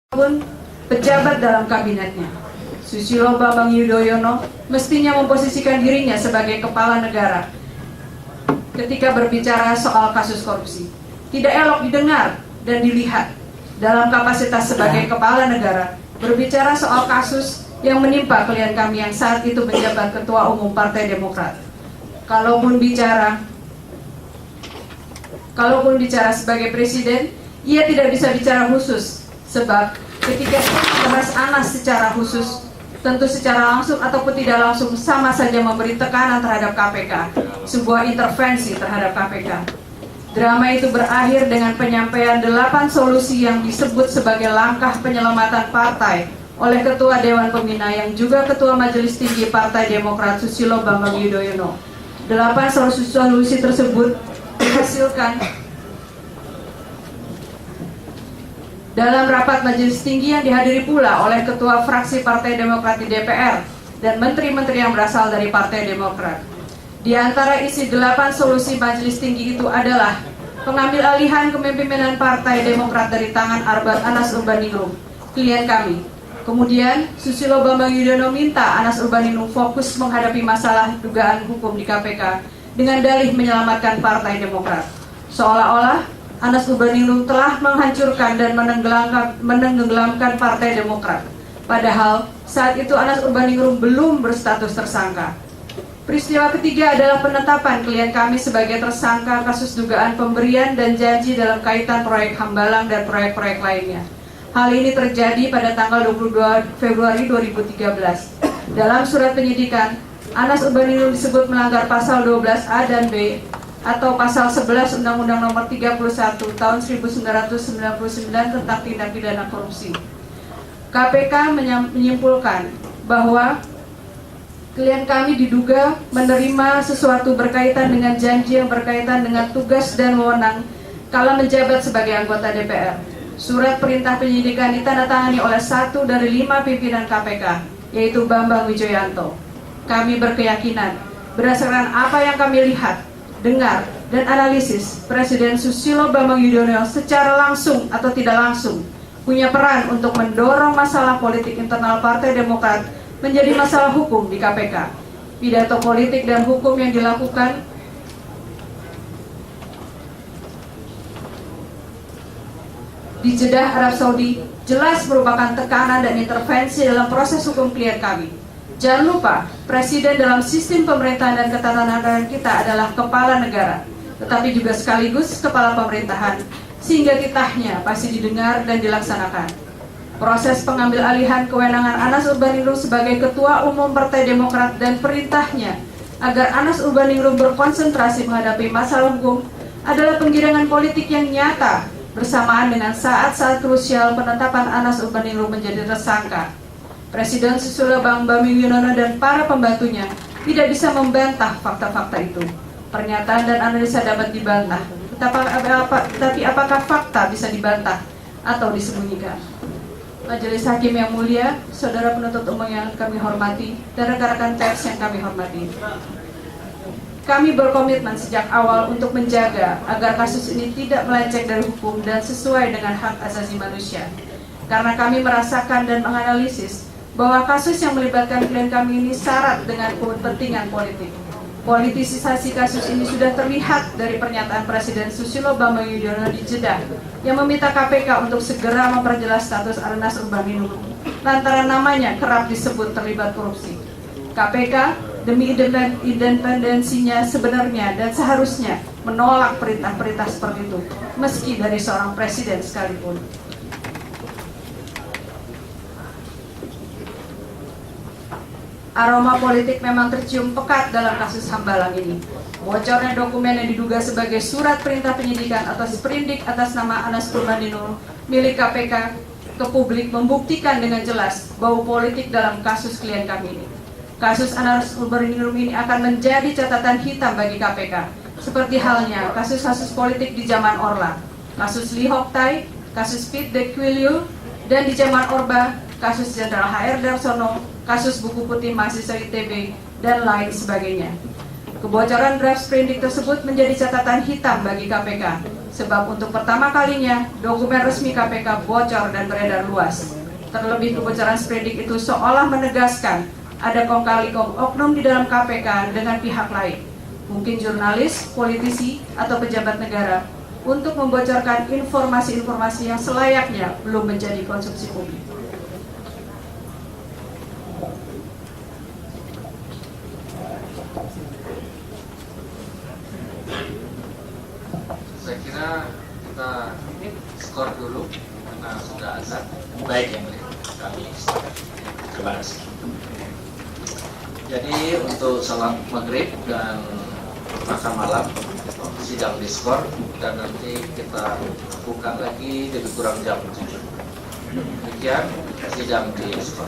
Pun pejabat dalam kabinetnya. Susilo Bambang Yudhoyono mestinya memposisikan dirinya sebagai kepala negara ketika berbicara soal kasus korupsi. Tidak elok didengar dan dilihat dalam kapasitas sebagai kepala negara berbicara soal kasus yang menimpa klien kami yang saat itu menjabat Ketua Umum Partai Demokrat. Kalaupun bicara sebagai presiden, ia tidak bisa bicara khusus, sebab ketika membahas Anas secara khusus, tentu secara langsung ataupun tidak langsung sama saja memberi tekanan terhadap KPK, sebuah intervensi terhadap KPK. Drama itu berakhir dengan penyampaian 8 solusi yang disebut sebagai langkah penyelamatan partai oleh Ketua Dewan Pembina yang juga Ketua Majelis Tinggi Partai Demokrat Susilo Bambang Yudhoyono. 8 solusi tersebut dihasilkan dalam rapat Majelis Tinggi yang dihadiri pula oleh Ketua Fraksi Partai Demokrat di DPR dan menteri-menteri yang berasal dari Partai Demokrat. Di antara isi 8 solusi Majelis Tinggi itu adalah pengambil alihan kepemimpinan Partai Demokrat dari tangan Anas Urbaningrum, klien kami. Kemudian Susilo Bambang Yudhoyono minta Anas Urbaningrum fokus menghadapi masalah dugaan hukum di KPK dengan dalih menyelamatkan Partai Demokrat. Seolah-olah Anas Urbaningrum telah menghancurkan dan menenggelamkan Partai Demokrat. Padahal saat itu Anas Urbaningrum belum berstatus tersangka. Peristiwa ketiga adalah penetapan klien kami sebagai tersangka kasus dugaan pemberian dan janji dalam kaitan proyek Hambalang dan proyek-proyek lainnya. Hal ini terjadi pada tanggal 22 Februari 2013. Dalam surat penyidikan, Anas Urbaningrum disebut melanggar pasal 12A dan B atau pasal 11 Undang-Undang Nomor 31 Tahun 1999 tentang tindak pidana korupsi. KPK menyimpulkan bahwa klien kami diduga menerima sesuatu berkaitan dengan janji yang berkaitan dengan tugas dan wewenang kala menjabat sebagai anggota DPR. Surat perintah penyidikan ditandatangani oleh 1 dari 5 pimpinan KPK, yaitu Bambang Wijoyanto. Kami berkeyakinan, berdasarkan apa yang kami lihat, dengar, dan analisis, Presiden Susilo Bambang Yudhoyono secara langsung atau tidak langsung punya peran untuk mendorong masalah politik internal Partai Demokrat menjadi masalah hukum di KPK. Pidato politik dan hukum yang dilakukan di Jeddah, Arab Saudi jelas merupakan tekanan dan intervensi dalam proses hukum klien kami. Jangan lupa, Presiden dalam sistem pemerintahan dan ketatanegaraan kita adalah kepala negara, tetapi juga sekaligus kepala pemerintahan, sehingga titahnya pasti didengar dan dilaksanakan. Proses pengambil alihan kewenangan Anas Urbaningrum sebagai Ketua Umum Partai Demokrat dan perintahnya agar Anas Urbaningrum berkonsentrasi menghadapi masalah hukum adalah penggirangan politik yang nyata bersamaan dengan saat-saat krusial penetapan Anas Urbaningrum menjadi tersangka. Presiden Susilo Bambang Yudhoyono dan para pembantunya tidak bisa membantah fakta-fakta itu. Pernyataan dan analisa dapat dibantah, tetapi apakah fakta bisa dibantah atau disembunyikan? Majelis Hakim yang mulia, saudara penuntut umum yang kami hormati, dan rekan-rekan pers yang kami hormati. Kami berkomitmen sejak awal untuk menjaga agar kasus ini tidak melenceng dari hukum dan sesuai dengan hak asasi manusia. Karena kami merasakan dan menganalisis bahwa kasus yang melibatkan klien kami ini syarat dengan kepentingan politik. Politisasi kasus ini sudah terlihat dari pernyataan Presiden Susilo Bambang Yudhoyono di Jeddah yang meminta KPK untuk segera memperjelas status Anas Urbaningrum lantaran namanya kerap disebut terlibat korupsi. KPK demi independensinya sebenarnya dan seharusnya menolak perintah-perintah seperti itu, meski dari seorang presiden sekalipun. Aroma politik memang tercium pekat dalam kasus Hambalang ini. Bocornya dokumen yang diduga sebagai surat perintah penyidikan atau sprindik atas nama Anas Urbaningrum milik KPK ke publik membuktikan dengan jelas bahwa politik dalam kasus klien kami ini. Kasus Anas Urbaningrum ini akan menjadi catatan hitam bagi KPK, seperti halnya kasus-kasus politik di zaman Orla, kasus Lee Hok Tai, kasus Pete Dequilio, dan di zaman Orba, kasus Jenderal HR Darsono, kasus buku putih mahasiswa ITB, dan lain sebagainya. Kebocoran draft sprindik tersebut menjadi catatan hitam bagi KPK, Sebab untuk pertama kalinya dokumen resmi KPK bocor dan beredar luas. Terlebih kebocoran sprindik itu seolah menegaskan ada kong kali kong oknum di dalam KPK dengan pihak lain, mungkin jurnalis, politisi, atau pejabat negara, untuk membocorkan informasi-informasi yang selayaknya belum menjadi konsumsi publik. Saya kira kita skor dulu karena sudah azan. Baik, yang mulia, kami terima kasih. Jadi untuk salat maghrib dan makan malam sidang diskor, dan nanti kita buka lagi lebih kurang jam 7. Demikian sidang diskor.